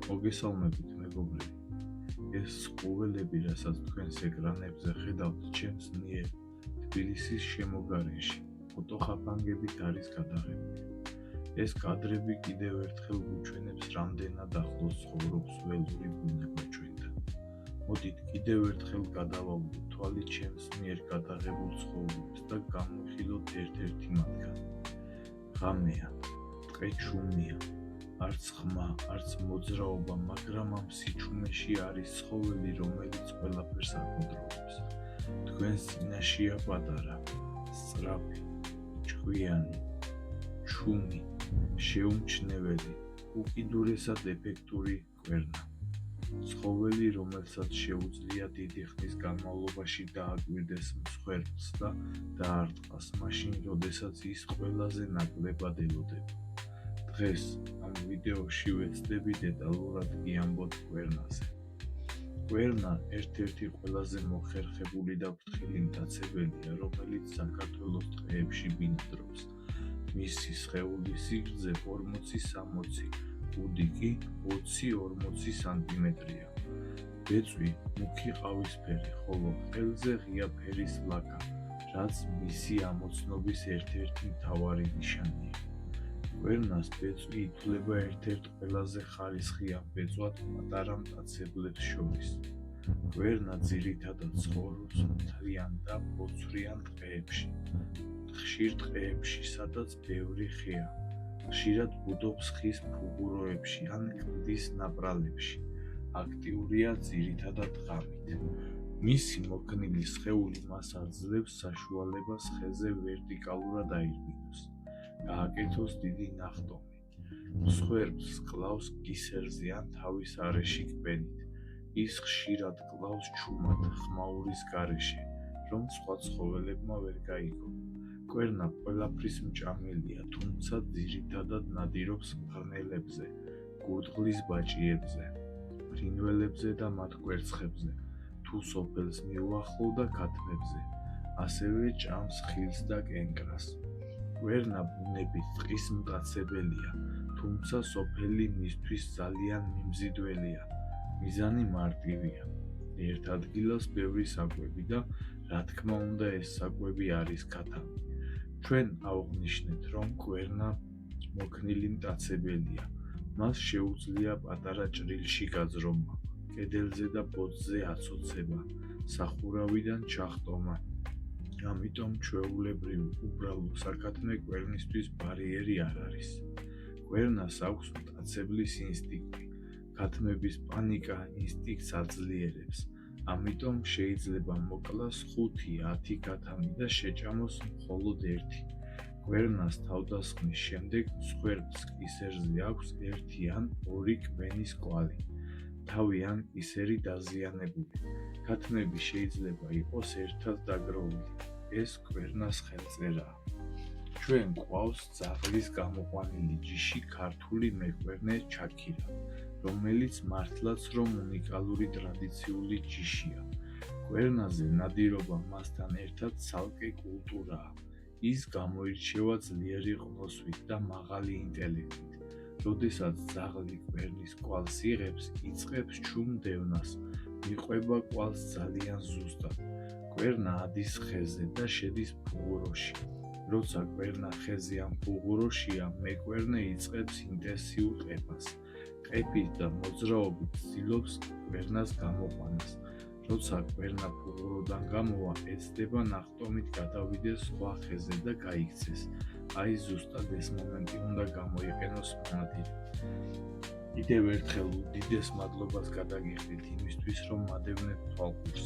მოგესალმებით მეგობრები, ეს ყუველები, რასაც თქვენს ეკრანებზე ხედავთ ჩემს მიერ თბილისის შემოგარენში ფოტოხაფანგებით არის გადაღებული. ეს კადრები კიდევ ერთხელ გუჩვენებს, რამდენად ახლოს ცხოვრობს ველური ბუნება ჩვენთან. მოდით კიდევ ერთხელ გადავავლოთ თვალით ჩემს მიერ გადაღებულ ცხოვრებას და განვიხილოთ ერთ-ერთი მათგანი. ღამეა, ტყე ჩუმია, არც ხმა, არც მოძრაობა, მაგრამ ამ სიჩუმეში არის ცხოველი, რომელიც ყველაფერს აკონტროლებს. თქვენს წინაშეა პატარა, სწრაფი, ჭკვიანი, ჩუმი, შეუმჩნეველი, უკიდურესად ეფექტური კვერნა. ცხოველი, რომელსაც შეუძლია დიდი ხნის განმავლობაში დააკვირდეს მსხვერპლს და დაარტყას, მაშინ, როდესაც ის ყველაზე ნაკლებად ელოდება. დღეს ამ ვიდეოში ვეცდები დეტალურად გიამბოთ კვერნაზე. კვერნა ერთ-ერთი ყველაზე მოხერხებული და ფრთხილი მტაცებელია, რომელიც საქართველოს ტყეებში ბინადრობს. მისი სხეულის სიგრძე 40-60, კუდი კი 20-40 სანტიმეტრია. ბეწვი მუქი ყავისფერი, ხოლო ყელზე ღია ფერის ლაქა, რაც მისი ამოცნობის ერთ-ერთი მთავარი ნიშანია. კვერნას ბეწვი ითვლება ერთ-ერთ ყველაზე ხარისხიან ბეწვად პატარა მტაცებლებს შორის. კვერნა ძირითადად ცხოვრობს მთლიან და ბორცვიან ტყეებში, ხშირ ტყეებში, სადაც ბევრი ხეა. ხშირად ბუდობს ხის ფუღუროებში ან კლდის ნაპრალებში. აქტიურია ძირითადად ღამით. მისი მოქნილი სხეული მას აძლევს საშუალებას ხეზე ვერტიკალურად აირბინოს, გააკეთოს დიდი ნახტომი. მსხვერპლს კლავს კისერზე ან თავის არეში კბენით. ის ხშირად კლავს ჩუმად ხმაურის გარეშე, რომ სხვა ცხოველებმა ვერ გაიგო. კვერნა ყველაფრის მჭამელია, თუმცა ძირითადად ნადირობს მღრღნელებზე, კურდღლის ბაჭიებზე, ფრინველებზე და მათ კვერცხებზე, თუ სოფელს მიუახლოვ და ქათმებზე, ასევე ჭამს ხილს და კენკრას. კვერნა ბუნებით ტყის მტაცებელია, თუმცა სოფელი მისთვის ძალიან მიმზიდველია. მიზანი მარტივია. ერთ ადგილას ბევრი საკვები და, რა თქმა უნდა, ეს საკვები არის ქათამი. ჩვენ ავღნიშნეთ, რომ კვერნა მოქნილი მტაცებელია. მას შეუძლია პატარა ჭრილში გაძრომა, კედელზე და ბოძზე აცოცება, სახურავიდან ჩახტომა. ამიტომ ჩვეულებრივი უბრალო საქათმე კვერნისთვის ბარიერი არ არის. კვერნას აქვს მტაცებლის ინსტინქტი. ქათმების პანიკა ინსტინქტს აძლიერებს. ამიტომ შეიძლება მოკლას 5-10 ქათამი და შეჭამოს მხოლოდ ერთი. კვერნას თავდასხმის შემდეგ მსხვერპლს კისერზე აქვს 1 ან 2 კბენის კვალი, თავი ან კისერი დაზიანებული. ქათმები შეიძლება იყოს ერთად დაგროვილი. ეს კვერნას ხელწერაა. ჩვენ გვყავს ძაღლის გამოყვანილი ჯიში ქართული მეკვერნე ჩაქირა, რომელიც მართლაც რომ უნიკალური ტრადიციული ჯიშია. კვერნაზე ნადირობა მასთან ერთად ცალკე კულტურაა. ის გამოირჩევა ძლიერი ყნოსვით და მაღალი ინტელექტით. როდესაც ძაღლი კვერნის კვალს იღებს, იწყებს ჩუმ დევნას, მიყვება კვალს ძალიან ზუსტად. კვერნა ადის ხეზე და შედის ფუღუროში. როცა კვერნა ხეზე ან ფუღუროშია, მეკვერნე იწყებს ინტენსიურ ყეფას. ყეფით და მოძრაობით ცდილობს კვერნას გამოყვანას. როცა კვერნა ფუღუროდან გამოვა, ეცდება ნახტომით გადავიდეს სხვა ხეზე და გაიქცეს. აი ზუსტად ეს მომენტი უნდა გამოიყენოს მონადირედ. კიდევ ერთხელ უდიდეს მადლობას გადაგიხდით იმისთვის, რომ მადევნეთ თვალყურს.